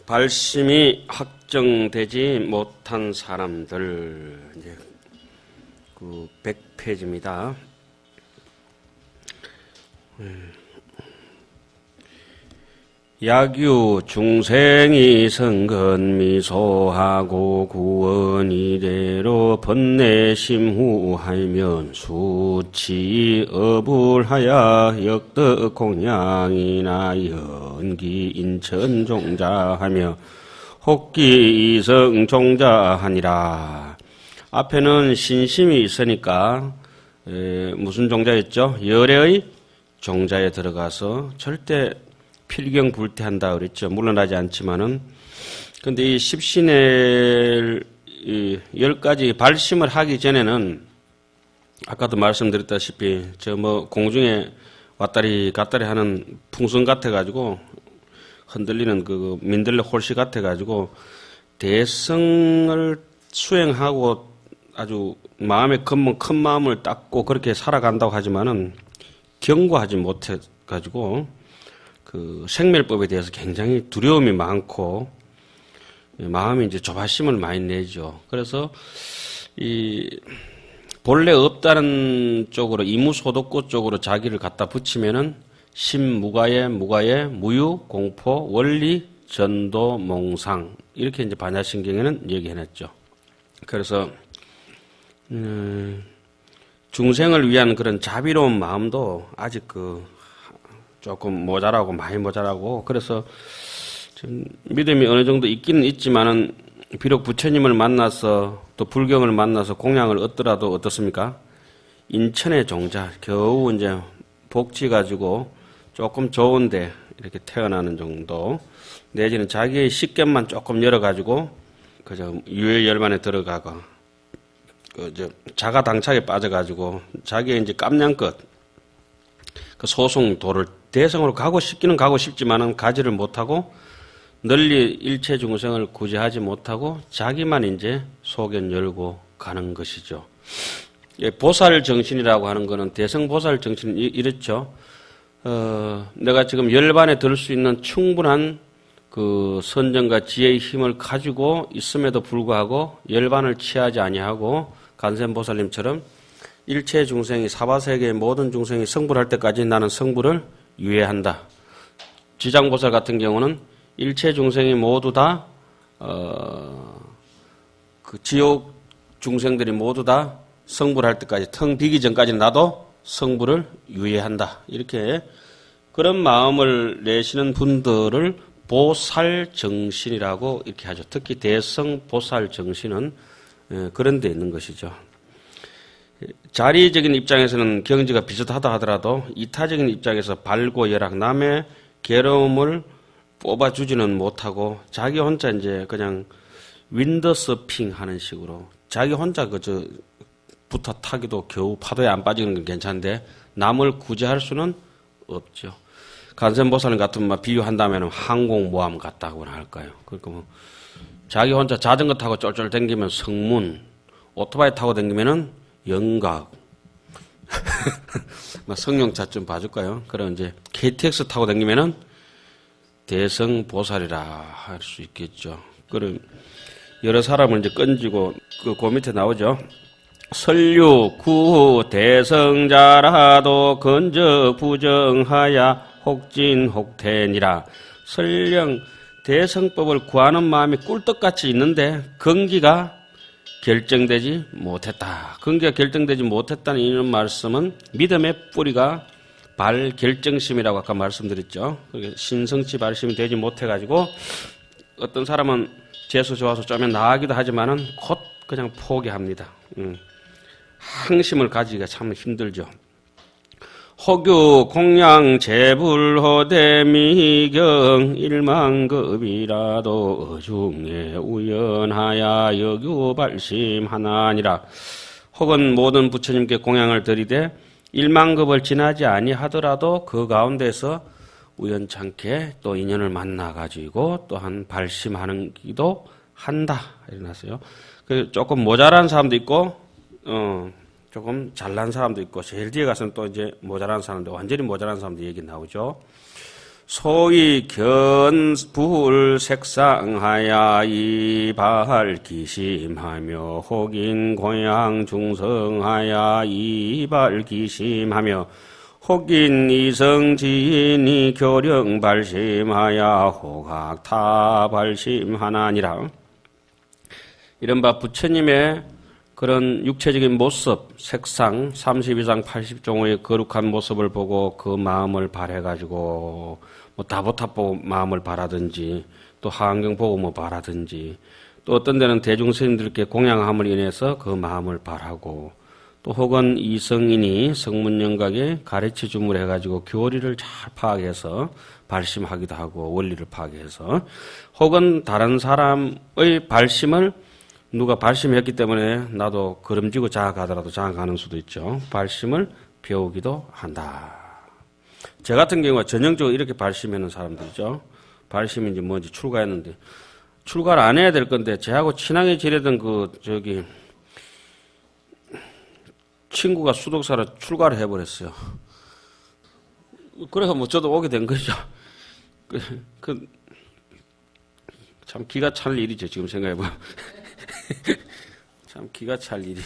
발심이 확정되지 못한 사람들, 이제 그 100페이지입니다. 약유 중생이 성건미소하고 구원 이대로 번뇌심후하면 수치 어불하여 역덕 공양이나 연기 인천 종자하며 혹기 이성 종자하니라. 앞에는 신심이 있으니까 무슨 종자였죠? 열애의 종자에 들어가서 절대 필경 불태한다 그랬죠. 물러나지 않지만은. 근데 이 십신의 10가지 발심을 하기 전에는 아까도 말씀드렸다시피 저 뭐 공중에 왔다리 갔다리 하는 풍선 같아가지고 흔들리는 그 민들레 홀씨 같아가지고 대성을 수행하고 아주 마음에 큰 마음을 닦고 그렇게 살아간다고 하지만은 경고하지 못해가지고 그 생멸법에 대해서 굉장히 두려움이 많고 마음이 이제 조바심을 많이 내죠. 그래서 이 본래 없다는 쪽으로 이무소독고 쪽으로 자기를 갖다 붙이면은 심무가예 무가예 무유 공포 원리 전도 몽상 이렇게 이제 반야신경에는 얘기해놨죠. 그래서 중생을 위한 그런 자비로운 마음도 아직 조금 모자라고 많이 모자라고 그래서 좀 믿음이 어느 정도 있기는 있지만은 비록 부처님을 만나서 또 불경을 만나서 공양을 얻더라도 어떻습니까? 인천의 종자 겨우 이제 복지 가지고 조금 좋은데 이렇게 태어나는 정도 내지는 자기의 식견만 조금 열어가지고 그저 유해열만에 들어가고 그저 자가당착에 빠져가지고 자기의 이제 깜냥껏 그 소송도를 대성으로 가고 싶기는 가고 싶지만은 가지를 못하고 널리 일체 중생을 구제하지 못하고 자기만 이제 소견 열고 가는 것이죠. 보살 정신이라고 하는 거는 대성 보살 정신이 이렇죠. 내가 지금 열반에 들 수 있는 충분한 그 선정과 지혜의 힘을 가지고 있음에도 불구하고 열반을 취하지 아니하고 간센보살님처럼 일체 중생이 사바세계의 모든 중생이 성불할 때까지 나는 성불을 유예한다. 지장보살 같은 경우는 일체 중생이 모두 다 그 지옥 중생들이 모두 다 성불할 때까지 텅 비기 전까지 나도 성불을 유예한다. 이렇게 그런 마음을 내시는 분들을 보살 정신이라고 이렇게 하죠. 특히 대성 보살 정신은 그런 데 있는 것이죠. 자리적인 입장에서는 경지가 비슷하다 하더라도 이타적인 입장에서 발고열악 남의 괴로움을 뽑아주지는 못하고 자기 혼자 이제 그냥 윈드서핑 하는 식으로 자기 혼자 그저 부터 타기도 겨우 파도에 안 빠지는 건 괜찮은데 남을 구제할 수는 없죠. 간센보살님 같은 말 비유한다면 항공모함 같다고나 할까요? 그러니까 뭐 자기 혼자 자전거 타고 쫄쫄 댕기면 성문, 오토바이 타고 댕기면은 영각. 성룡차 좀 봐줄까요? 그럼 이제 KTX 타고 다니면은 대성보살이라 할 수 있겠죠. 그럼 여러 사람을 이제 건지고 그 밑에 나오죠. 설유 구후 대성자라도 건적 부정하야 혹진 혹태니라. 설령 대성법을 구하는 마음이 꿀떡같이 있는데 건기가 결정되지 못했다. 근기가 결정되지 못했다는 이런 말씀은 믿음의 뿌리가 발결정심이라고 아까 말씀드렸죠. 신성치 발심이 되지 못해가지고 어떤 사람은 재수 좋아서 좀면 나가기도 하지만은 곧 그냥 포기합니다. 항심을 가지기가 참 힘들죠. 호규 공양 재불호대 미경 일만급이라도 어중에 우연하야 여규 발심하나니라. 혹은 모든 부처님께 공양을 드리되 1만급을 지나지 아니하더라도 그 가운데서 우연찮게 또 인연을 만나가지고 또한 발심하는 기도 한다. 이래놨어요. 조금 모자란 사람도 있고, 조금 잘난 사람도 있고, 제일 뒤에 가서는 또 이제 모자란 사람도, 완전히 모자란 사람도 얘기 나오죠. 소위 견불 색상하야 이발 기심하며 혹인 고향 중성하야 이발 기심하며 혹인 이성지인이 교령 발심하야 호각타 발심하나니라. 이른바 부처님의 그런 육체적인 모습, 색상, 32상 80종의 거룩한 모습을 보고 그 마음을 발해가지고 뭐 다보탑 보고 마음을 바라든지 또 하안경 보고 뭐 바라든지 또 어떤 데는 대중스님들께 공양함을 인해서 그 마음을 바라고 또 혹은 이성인이 성문영각에 가르쳐 줌을 해가지고 교리를 잘 파악해서 발심하기도 하고 원리를 파악해서 혹은 다른 사람의 발심을 누가 발심했기 때문에 나도 걸음지고 장악하더라도 장악하는 수도 있죠. 발심을 배우기도 한다. 저 같은 경우가 전형적으로 이렇게 발심하는 사람들이죠. 발심인지 뭔지 출가했는데 출가를 안 해야 될 건데 저하고 친하게 지내던 친구가 수독사로 출가를 해버렸어요. 그래서 뭐 저도 오게 된 거죠. 참 기가 찰 일이죠. 지금 생각해보면. 참 기가 찰 일이요.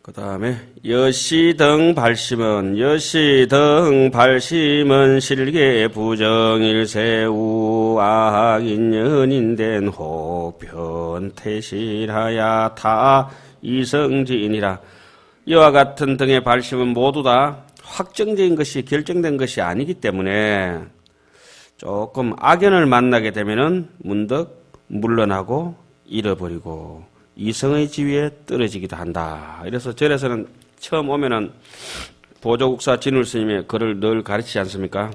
그 다음에 여시등 발심은 실계 부정일세 우악인연인된 호편태실하야 타 이성지인이라. 이와 같은 등의 발심은 모두 다 확정적인 것이 결정된 것이 아니기 때문에 조금 악연을 만나게 되면은 문득 물러나고 잃어버리고 이성의 지위에 떨어지기도 한다. 이래서 절에서는 처음 오면은 보조국사 진울 스님의 글을 늘 가르치지 않습니까?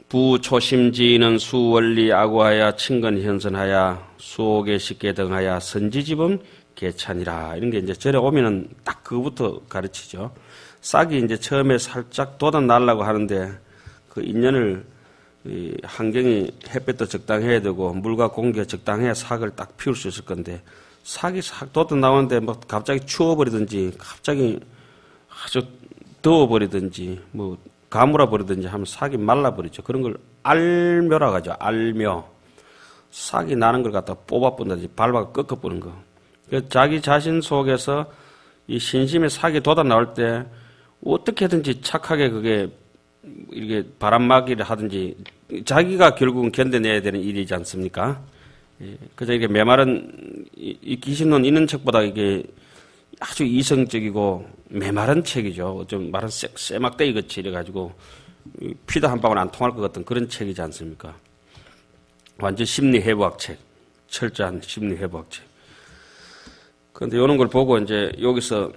부초심지는 수원리 아구하야 친근현선하야 수옥에 식계 등하야 선지지범 개찬이라. 이런 게 이제 절에 오면은 딱 그거부터 가르치죠. 싹이 이제 처음에 살짝 돋아나려고 하는데 그 인연을 환경이 햇볕도 적당해야 되고 물과 공기가 적당해야 삭을 딱 피울 수 있을 건데 삭이 싹 돋아나오는데 뭐 갑자기 추워버리든지 갑자기 아주 더워버리든지 뭐 가물어 버리든지 하면 삭이 말라버리죠. 그런 걸 알묘라고 하죠. 알묘. 삭이 나는 걸 갖다 뽑아본다든지 밟아 꺾어보는 거. 자기 자신 속에서 이 신심의 삭이 돋아나올 때 어떻게든지 착하게 그게 이렇게 바람막이를 하든지 자기가 결국은 견뎌내야 되는 일이지 않습니까? 그저 이게 메마른 이 귀신론 있는 책보다 이게 아주 이성적이고 메마른 책이죠. 좀 말은 쇠막대기 같이 이래가지고 피도 한 방울 안 통할 것 같은 그런 책이지 않습니까? 완전 심리해부학 책, 철저한 심리해부학 책. 그런데 이런 걸 보고 이제 여기서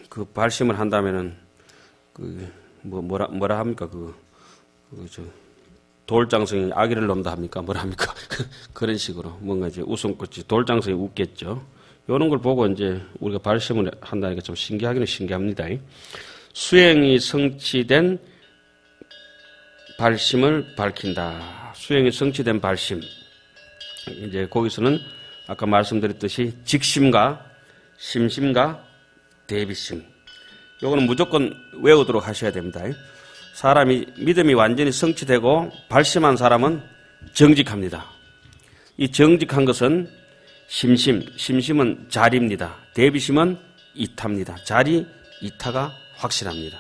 그 발심을 한다면은 뭐라 합니까? 돌장성이 아기를 넘다 합니까? 뭐라 합니까? 그런 식으로 뭔가 이제 웃음꽃이 돌장성이 웃겠죠. 이런 걸 보고 이제 우리가 발심을 한다니까 좀 신기하기는 신기합니다. 수행이 성취된 발심을 밝힌다. 수행이 성취된 발심. 이제 거기서는 아까 말씀드렸듯이 직심과 심심과 대비심. 요거는 무조건 외우도록 하셔야 됩니다. 사람이 믿음이 완전히 성취되고 발심한 사람은 정직합니다. 이 정직한 것은 심심은 자리입니다. 대비심은 이타입니다. 자리, 이타가 확실합니다.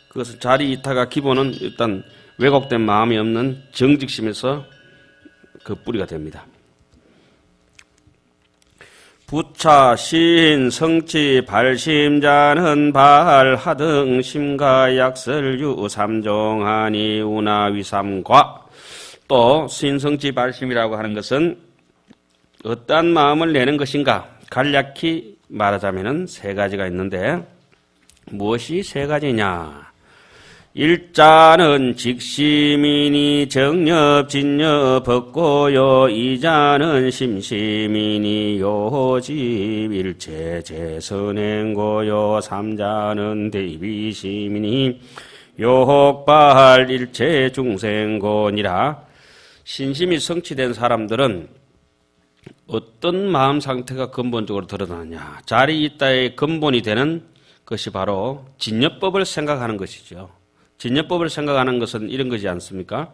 그것은 자리, 이타가 기본은 일단 왜곡된 마음이 없는 정직심에서 그 뿌리가 됩니다. 부차, 신, 성치, 발심자는 발하등 심가 약설유 삼종하니 운하위삼과. 또 신성치 발심이라고 하는 것은 어떠한 마음을 내는 것인가? 간략히 말하자면 세 가지가 있는데 무엇이 세 가지냐? 일자는 직심이니 정nhập 진nhập 벗고요. 이자는 심심이니 요집 일체 재선행고요. 삼자는 대비심이니 요혹발 일체 중생고니라. 신심이 성취된 사람들은 어떤 마음 상태가 근본적으로 드러나느냐? 자리 있다의 근본이 되는 것이 바로 진여법을 생각하는 것이죠. 진여법을 생각하는 것은 이런 거지 않습니까?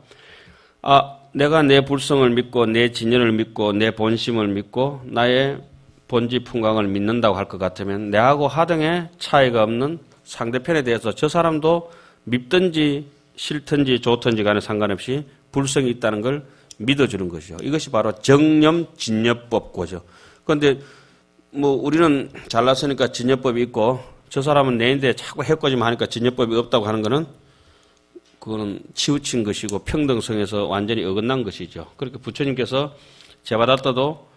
내가 내 불성을 믿고 내 진여를 믿고 내 본심을 믿고 나의 본지 풍광을 믿는다고 할 것 같으면 내하고 하등의 차이가 없는 상대편에 대해서 저 사람도 밉든지 싫든지 좋든지 간에 상관없이 불성이 있다는 걸 믿어주는 것이죠. 이것이 바로 정념 진여법고죠. 그런데 뭐 우리는 잘났으니까 진여법이 있고 저 사람은 내인데 자꾸 해코지만 하니까 진여법이 없다고 하는 거는 그거는 치우친 것이고 평등성에서 완전히 어긋난 것이죠. 그렇게 부처님께서 제바다따도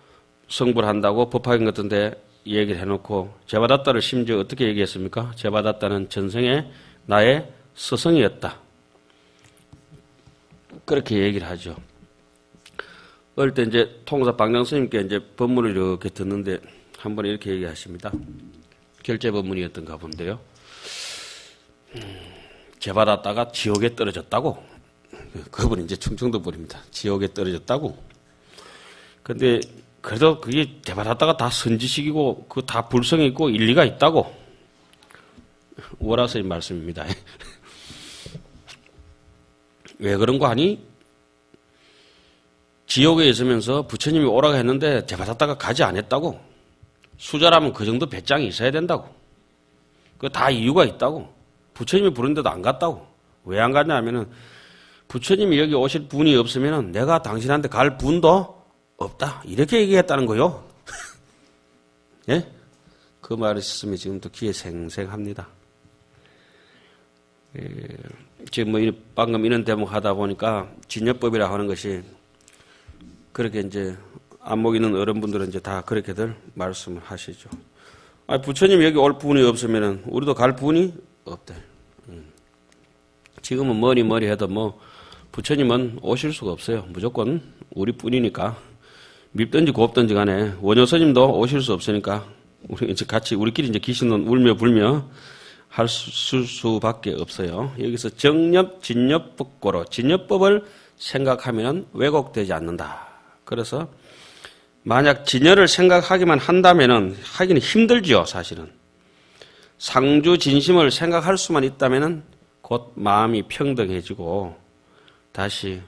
성불 한다고 법화경 같은 데 얘기를 해놓고 제바다따를 심지어 어떻게 얘기했습니까? 제바다따는 전생에 나의 스승이었다. 그렇게 얘기를 하죠. 어릴 때 이제 통사 방장 스님께 이제 법문을 이렇게 듣는데 한 번 이렇게 얘기하십니다. 결제 법문이었던가 본데요. 제받았다가 지옥에 떨어졌다고. 그분이 이제 충청도 분입니다. 지옥에 떨어졌다고. 근데 그래도 그게 제받았다가 다 선지식이고 그 다 불성이 있고 일리가 있다고. 월화스님 말씀입니다. 왜 그런 거 아니? 지옥에 있으면서 부처님이 오라고 했는데 제받았다가 가지 않았다고. 수자라면 그 정도 배짱이 있어야 된다고. 그 다 이유가 있다고. 부처님이 부른데도 안 갔다고. 왜 안 갔냐 하면은 부처님이 여기 오실 분이 없으면은 내가 당신한테 갈 분도 없다. 이렇게 얘기했다는 거요. 예? 그 말을 있으면 지금도 귀에 생생합니다. 지금 뭐 방금 이런 대목 하다 보니까 진여법이라고 하는 것이 그렇게 이제 안목 있는 어른분들은 이제 다 그렇게들 말씀을 하시죠. 부처님 여기 올 분이 없으면은 우리도 갈 분이 없대. 지금은 머리 해도 뭐 부처님은 오실 수가 없어요. 무조건 우리뿐이니까 밉든지 곱든지 간에 원효 스님도 오실 수 없으니까 우리 이제 같이 우리끼리 이제 귀신은 울며 불며 할 수밖에 없어요. 여기서 정nhập, 진nhập 법고로 진nhập 법을 생각하면 왜곡되지 않는다. 그래서 만약 진여를 생각하기만 한다면은 하기는 힘들죠, 사실은. 상주 진심을 생각할 수만 있다면은 곧 마음이 평등해지고 다시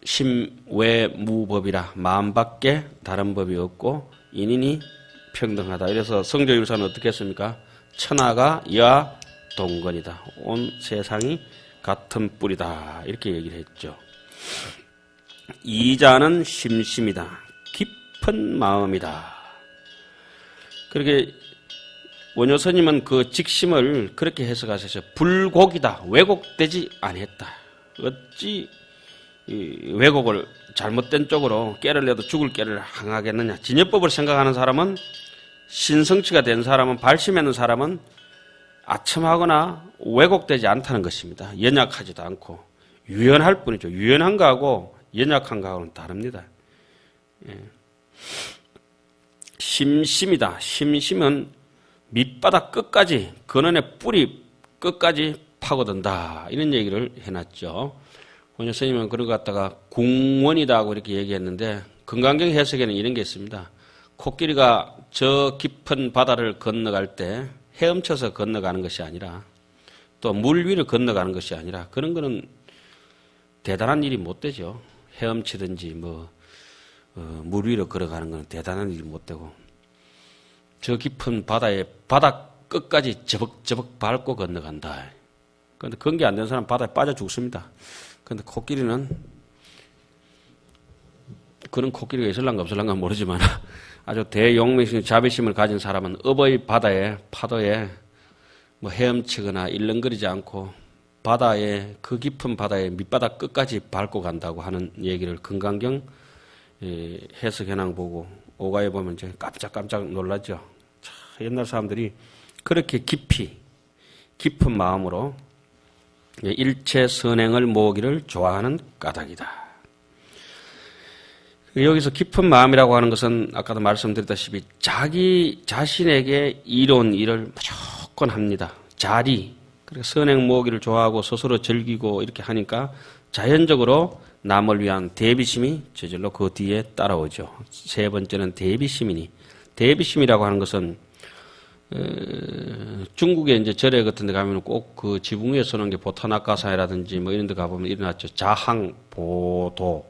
심외무법이라 마음밖에 다른 법이 없고 인인이 평등하다. 이래서 성조율사는 어떻게 했습니까? 천하가 여하 동건이다. 온 세상이 같은 뿌리다. 이렇게 얘기를 했죠. 이자는 심심이다. 깊은 마음이다. 그렇게 원효 스님은 그 직심을 그렇게 해석하셔서 불곡이다. 왜곡되지 않았다. 어찌 왜곡을 잘못된 쪽으로 깨를 내도 죽을 깨를 항하겠느냐. 진여법을 생각하는 사람은 신성치가 된 사람은 발심하는 사람은 아첨하거나 왜곡되지 않다는 것입니다. 연약하지도 않고 유연할 뿐이죠. 유연한 거하고 연약한 거하고는 다릅니다. 예. 심심이다. 심심은 밑바닥 끝까지 근원의 뿌리 끝까지 파고든다. 이런 얘기를 해놨죠. 원효 스님은 그런 거 갖다가 궁원이다고 이렇게 얘기했는데 금강경 해석에는 이런 게 있습니다. 코끼리가 저 깊은 바다를 건너갈 때 헤엄쳐서 건너가는 것이 아니라 또 물 위를 건너가는 것이 아니라 그런 거는 대단한 일이 못 되죠. 헤엄치든지 물 위로 걸어가는 건 대단한 일이 못 되고 저 깊은 바다의 바닥 끝까지 저벅저벅 밟고 건너간다. 그런데 그런 게 안 되는 사람 바다에 빠져 죽습니다. 그런데 코끼리는 그런 코끼리가 있을란가 없을란가 모르지만 아주 대용맹심 자비심을 가진 사람은 업의 바다에 파도에 헤엄치거나 일렁거리지 않고 바다에 그 깊은 바다의 밑바닥 끝까지 밟고 간다고 하는 얘기를 금강경 해석해낭 보고 오가에 보면 이제 깜짝깜짝 놀랐죠. 참, 옛날 사람들이 그렇게 깊은 마음으로 일체 선행을 모으기를 좋아하는 까닭이다. 여기서 깊은 마음이라고 하는 것은 아까도 말씀드렸다시피 자기 자신에게 이로운 일을 무조건 합니다. 자리, 그러니까 선행 모으기를 좋아하고 스스로 즐기고 이렇게 하니까 자연적으로 남을 위한 대비심이 저절로 그 뒤에 따라오죠. 세 번째는 대비심이니 대비심이라고 하는 것은 중국의 이제 절에 같은 데 가면 꼭 그 지붕 위에 서는 게 보타나카사이라든지 뭐 이런 데 가보면 일어났죠. 자항, 보도,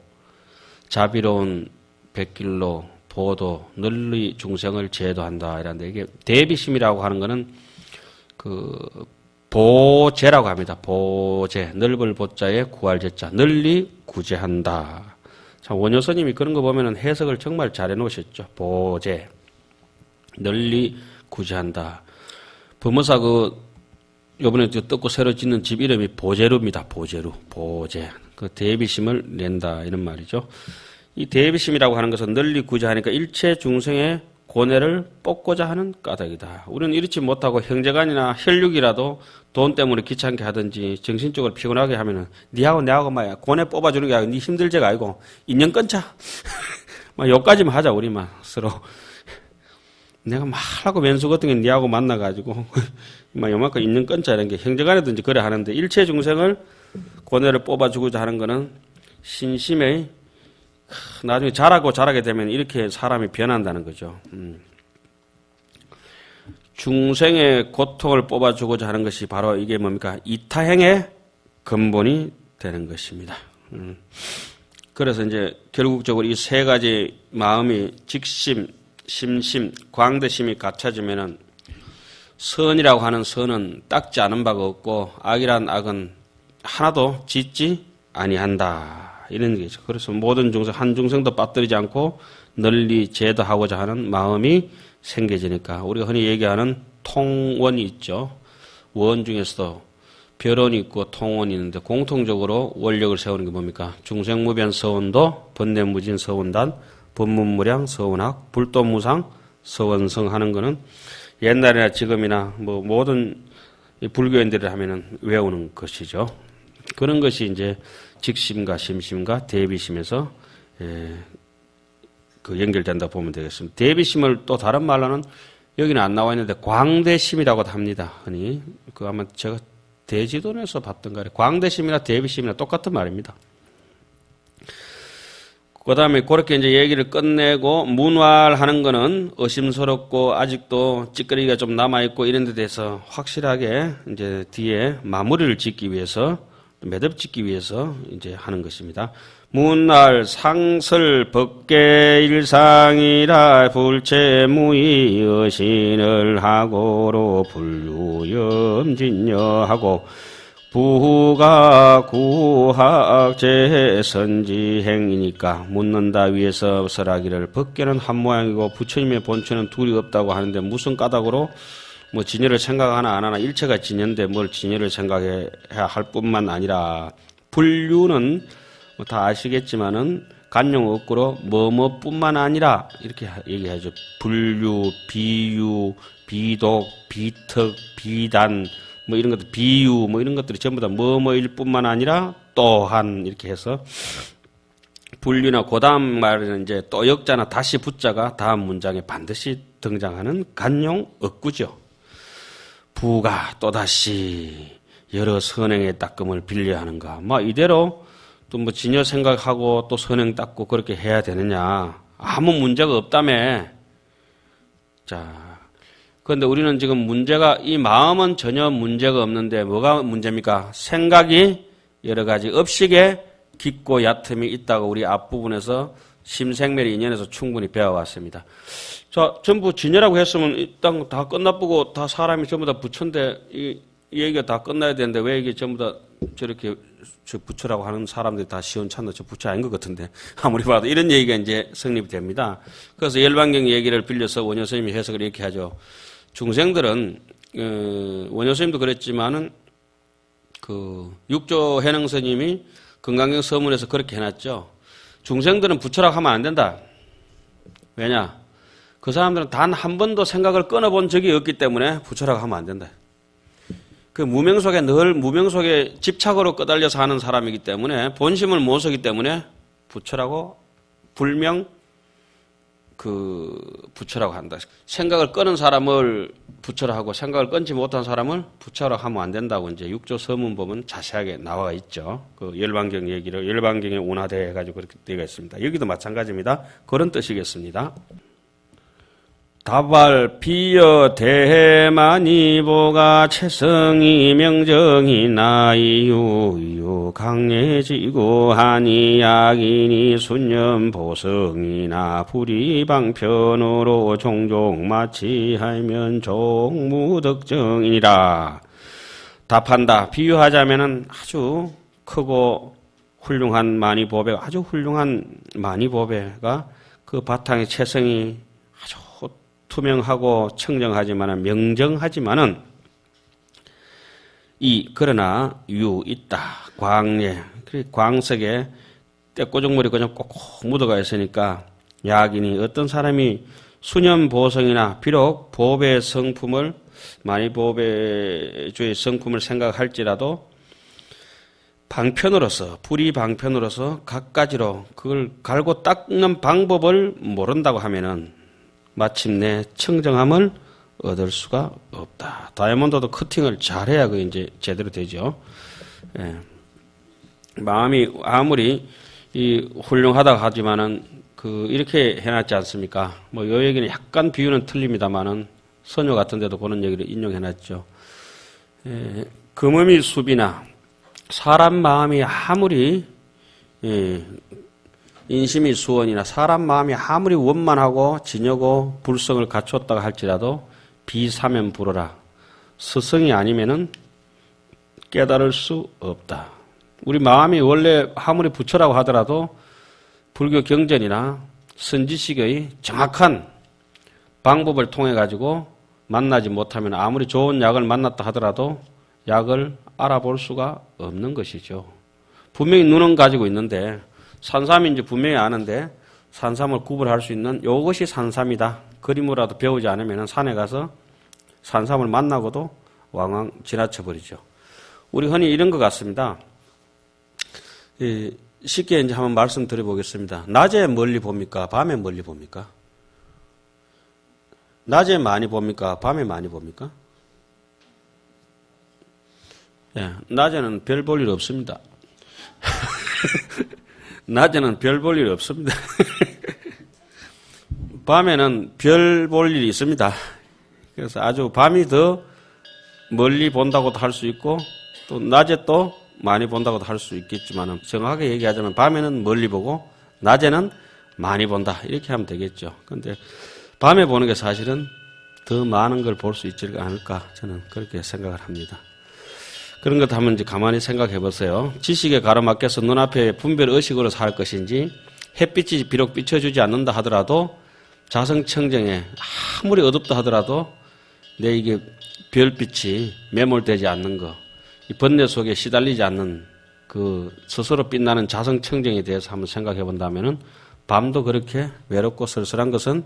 자비로운 백길로, 보도, 널리 중생을 제도한다. 이런데 이게 대비심이라고 하는 거는 그 보제라고 합니다. 보제, 넓을 보자에 구할 제자, 널리 구제한다. 참 원효스님이 그런 거 보면은 해석을 정말 잘 해놓으셨죠. 보제, 널리 구제한다. 범어사 요번에 뜯고 새로 짓는 집 이름이 보제루입니다. 보제루, 보제. 그 대비심을 낸다 이런 말이죠. 이 대비심이라고 하는 것은 널리 구제하니까 일체 중생의 고뇌를 뽑고자 하는 까닭이다. 우리는 이렇지 못하고 형제간이나 혈육이라도 돈 때문에 귀찮게 하든지 정신적으로 피곤하게 하면은 니하고 내하고 막 고뇌 뽑아주는 게 아니고 니 힘들제가 아니고 인연 끊자. 막 요까지만 하자 우리만 서로. 내가 말하고 왼수 같은 게 니하고 만나가지고 막 요만큼 인연 끊자 이런 게 형제간이든지 그래 하는데 일체 중생을 고뇌를 뽑아주고자 하는 거는 신심의 나중에 자라게 되면 이렇게 사람이 변한다는 거죠. 중생의 고통을 뽑아주고자 하는 것이 바로 이게 뭡니까? 이타행의 근본이 되는 것입니다. 그래서 이제 결국적으로 이 세 가지 마음이 직심, 심심, 광대심이 갖춰지면은 선이라고 하는 선은 닦지 않은 바가 없고 악이란 악은 하나도 짓지 아니한다. 이런 게죠. 그래서 모든 중생, 한 중생도 빠뜨리지 않고 널리 제도하고자 하는 마음이 생겨지니까 우리가 흔히 얘기하는 통원이 있죠. 원 중에서도 별원이 있고 통원이 있는데 공통적으로 원력을 세우는 게 뭡니까? 중생무변 서원도, 번뇌무진 서원단, 법문무량 서원학, 불도무상 서원성 하는 거는 옛날이나 지금이나 뭐 모든 불교인들을 하면은 외우는 것이죠. 그런 것이 이제 직심과 심심과 대비심에서 그 연결된다 보면 되겠습니다. 대비심을 또 다른 말로는 여기는 안 나와 있는데 광대심이라고도 합니다. 흔히 그 아마 제가 대지도에서 봤던가 광대심이나 대비심이나 똑같은 말입니다. 그 다음에 그렇게 이제 얘기를 끝내고 문활하는 거는 의심스럽고 아직도 찌끄리기가 좀 남아있고 이런 데 대해서 확실하게 이제 뒤에 마무리를 짓기 위해서 매듭 짓기 위해서 이제 하는 것입니다. 문활 상설 법계 일상이라 불체무의 여신을 하고로 불유염진여하고 부가 구학제 선지행이니까 묻는다 위에서 설하기를 법계는 한 모양이고 부처님의 본체는 둘이 없다고 하는데 무슨 까닭으로 뭐 진여를 생각하나 안 하나 일체가 진여인데 뭘 진여를 생각해야 할 뿐만 아니라 불유는 뭐 다 아시겠지만은 간용 억구로 뭐뭐뿐만 아니라 이렇게 얘기하죠. 불유, 비유, 비독, 비특, 비단 뭐 이런 것들 비유 뭐 이런 것들이 전부 다 뭐뭐일 뿐만 아니라 또한 이렇게 해서 불유나 고다음 말에는 이제 또 역자나 다시 붙자가 다음 문장에 반드시 등장하는 간용 억구죠. 부가 또다시 여러 선행의 닦음을 빌려하는가. 뭐 이대로 또 뭐 진여 생각하고 또 선행 닦고 그렇게 해야 되느냐. 아무 문제가 없다며. 자, 그런데 우리는 지금 문제가 이 마음은 전혀 문제가 없는데 뭐가 문제입니까? 생각이 여러 가지 업식에 깊고 얕음이 있다고 우리 앞부분에서 심생멸의 인연에서 충분히 배워왔습니다. 자, 전부 진여라고 했으면 일단 다 끝나보고 다 사람이 전부 다 부처인데 이 얘기가 다 끝나야 되는데 왜 이게 전부 다 저렇게 저 부처라고 하는 사람들이 다 시원찮나 저 부처 아닌 것 같은데 아무리 봐도 이런 얘기가 이제 성립이 됩니다. 그래서 열반경 얘기를 빌려서 원효 스님이 해석을 이렇게 하죠. 중생들은 원효 스님도 그랬지만은 그 육조 해능 스님이 금강경 서문에서 그렇게 해놨죠. 중생들은 부처라고 하면 안 된다. 왜냐? 그 사람들은 단 한 번도 생각을 끊어본 적이 없기 때문에 부처라고 하면 안 된다. 그 무명 속에 늘 무명 속에 집착으로 끄달려서 하는 사람이기 때문에 본심을 못 쓰기 때문에 부처라고 불명 그 부처라고 한다. 생각을 끊은 사람을 부처라 하고 생각을 끊지 못한 사람을 부처라고 하면 안 된다고 이제 육조 서문 보면 자세하게 나와 있죠. 그 열반경 얘기를 열반경에 운하대 해가지고 그렇게 되어 있습니다. 여기도 마찬가지입니다. 그런 뜻이겠습니다. 다발 비여 대해만이 보가 체성이 명정이 나이유유 강례지고 하니 약이니 순념 보성이나 불이방편으로 종종 마치하면 종무덕정이니라. 답한다. 비유하자면은 아주 크고 훌륭한 마니보배, 아주 훌륭한 마니보배가 그 바탕의 체성이 아주 투명하고 청정하지만은 명정하지만은 그러나 유 있다. 광예. 광석에 떼꼬정물이 그냥 꼭꼭 묻어가 있으니까 약이니 어떤 사람이 수념보성이나 비록 보배 성품을 마니보배주의 성품을 생각할지라도 방편으로서 불이방편으로서 갖가지로 그걸 갈고 닦는 방법을 모른다고 하면은 마침내 청정함을 얻을 수가 없다. 다이아몬드도 커팅을 잘해야 그 이제 제대로 되죠. 예. 마음이 아무리 훌륭하다고 하지만은 이렇게 해놨지 않습니까? 뭐 요 얘기는 약간 비유는 틀립니다만은 선녀 같은 데도 그런 얘기를 인용해놨죠. 예. 금음이 수비나 사람 마음이 아무리 인심이 수원이나 사람 마음이 아무리 원만하고 진여고 불성을 갖췄다고 할지라도 비사면 불어라. 스성이 아니면은 깨달을 수 없다. 우리 마음이 원래 아무리 부처라고 하더라도 불교 경전이나 선지식의 정확한 방법을 통해 가지고 만나지 못하면 아무리 좋은 약을 만났다 하더라도 약을 알아볼 수가 없는 것이죠. 분명히 눈은 가지고 있는데 산삼인지 분명히 아는데 산삼을 구분할 수 있는 이것이 산삼이다. 그림으로라도 배우지 않으면 산에 가서 산삼을 만나고도 왕왕 지나쳐버리죠. 우리 흔히 이런 것 같습니다. 쉽게 이제 한번 말씀드려보겠습니다. 낮에 멀리 봅니까? 밤에 멀리 봅니까? 낮에 많이 봅니까? 밤에 많이 봅니까? 예, 낮에는 별 볼 일 없습니다. 낮에는 별 볼 일 없습니다. 밤에는 별 볼 일이 있습니다. 그래서 아주 밤이 더 멀리 본다고도 할 수 있고 또 낮에 또 많이 본다고도 할 수 있겠지만 정확하게 얘기하자면 밤에는 멀리 보고 낮에는 많이 본다 이렇게 하면 되겠죠. 그런데 밤에 보는 게 사실은 더 많은 걸 볼 수 있지 않을까 저는 그렇게 생각을 합니다. 그런 것 한번 이제 가만히 생각해 보세요. 지식에 가로막혀서 눈앞에 분별 의식으로 살 것인지 햇빛이 비록 비춰주지 않는다 하더라도 자성청정에 아무리 어둡다 하더라도 내 이게 별빛이 매몰되지 않는 거, 이 번뇌 속에 시달리지 않는 그 스스로 빛나는 자성청정에 대해서 한번 생각해 본다면은 밤도 그렇게 외롭고 쓸쓸한 것은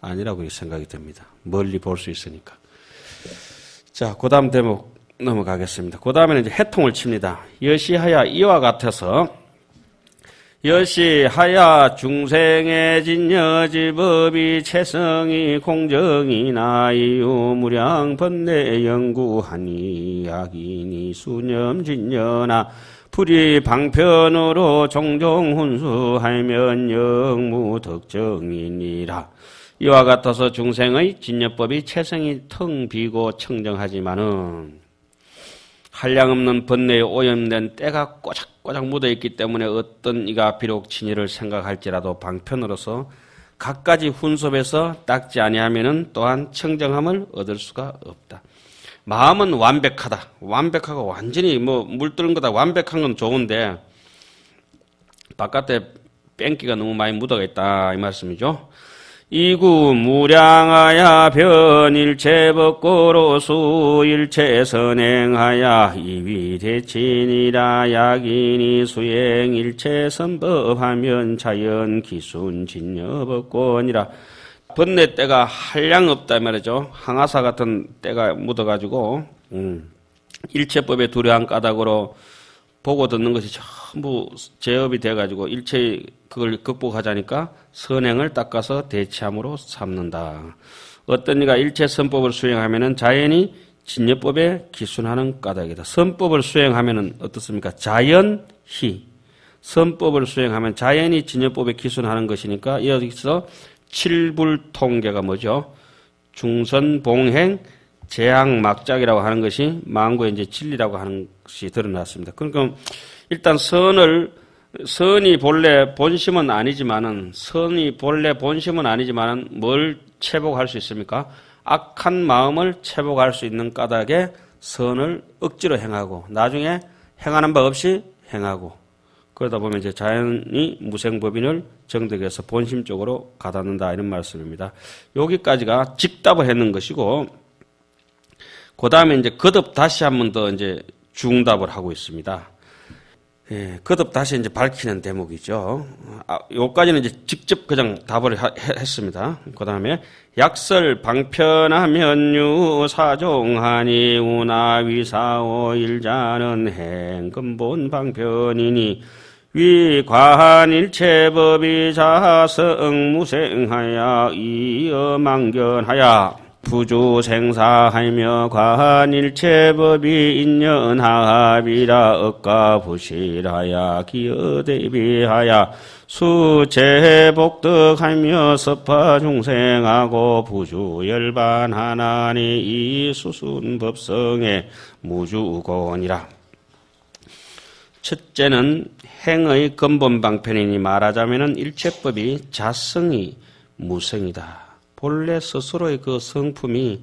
아니라고 생각이 됩니다. 멀리 볼 수 있으니까. 자, 그 다음 대목 넘어가겠습니다. 그 다음에는 이제 해통을 칩니다. 여시하야 이와 같아서 여시하야 중생의 진여지법이 체성이 공정이 나이유 무량 번뇌 연구하니 약이니 수념 진여나 불이 방편으로 종종 훈수하면 영무덕정이니라. 이와 같아서 중생의 진여법이 체성이 텅 비고 청정하지만은 한량없는 번뇌에 오염된 때가 꼬작꼬작 묻어있기 때문에 어떤 이가 비록 진리를 생각할지라도 방편으로서 갖가지 훈섭에서 닦지 아니하면은 또한 청정함을 얻을 수가 없다. 마음은 완벽하다. 완벽하고 완전히 물들은 거다. 완벽한 건 좋은데 바깥에 뺑기가 너무 많이 묻어가 있다 이 말씀이죠. 이구 무량하야 변일체 법고로 수일체 선행하야 이위대친이라 약인이 수행일체 선법하면 자연 기순 진여법권이라. 번뇌 때가 한량 없다 말이죠. 항아사 같은 때가 묻어가지고 일체법의 두려한 까닭으로 보고 듣는 것이 전부 제업이 돼가지고 일체 그걸 극복하자니까 선행을 닦아서 대치함으로 삼는다. 어떤 이가 일체 선법을 수행하면은 자연히 진여법에 기순하는 까닭이다. 선법을 수행하면은 어떻습니까? 자연히 선법을 수행하면 자연히 진여법에 기순하는 것이니까 여기서 칠불통계가 뭐죠? 중선봉행 재앙막작이라고 하는 것이 만고의 이제 진리라고 하는 것이 드러났습니다. 그러니까 일단 선이 본래 본심은 아니지만은 뭘 채복할 수 있습니까? 악한 마음을 채복할 수 있는 까닭에 선을 억지로 행하고 나중에 행하는 법 없이 행하고 그러다 보면 이제 자연히 무생법인을 정득해서 본심적으로 가닿는다 이런 말씀입니다. 여기까지가 직답을 했는 것이고 그 다음에 이제 거듭 다시 한 번 더 이제 중답을 하고 있습니다. 예, 거듭 다시 이제 밝히는 대목이죠. 요까지는 이제 직접 그냥 답을 했습니다. 그 다음에 약설 방편하면유 사종하니 우나위사오 일자는 행근본 방편이니 위관일체법이 자성무생하야 이어망견하야 부주생사하며 관일체법이 인연합이라 억가부실하야 기어대비하야 수체복덕하며 서파중생하고 부주열반하나니 이수순법성의 무주곤이라. 첫째는 행의 근본방편이니 말하자면 일체법이 자성이 무성이다. 본래 스스로의 그 성품이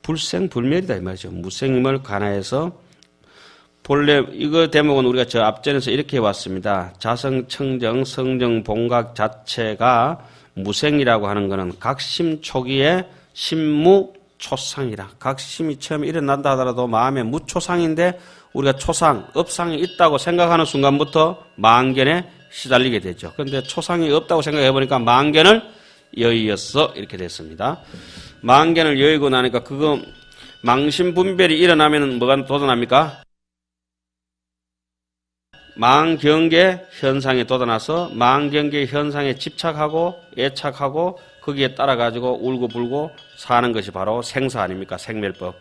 불생불멸이다 이 말이죠. 무생임을 관하여서 본래 이거 대목은 우리가 저 앞전에서 이렇게 해왔습니다. 자성청정 성정본각 자체가 무생이라고 하는 것은 각심 초기에 심무초상이라. 각심이 처음에 일어난다 하더라도 마음에 무초상인데 우리가 초상, 업상이 있다고 생각하는 순간부터 망견에 시달리게 되죠. 그런데 초상이 없다고 생각해보니까 망견을 여의였어 이렇게 됐습니다. 망견을 여의고 나니까 그거 망신분별이 일어나면 뭐가 돋아납니까? 망경계 현상에 돋아나서 망경계 현상에 집착하고 애착하고 거기에 따라가지고 울고불고 사는 것이 바로 생사 아닙니까? 생멸법.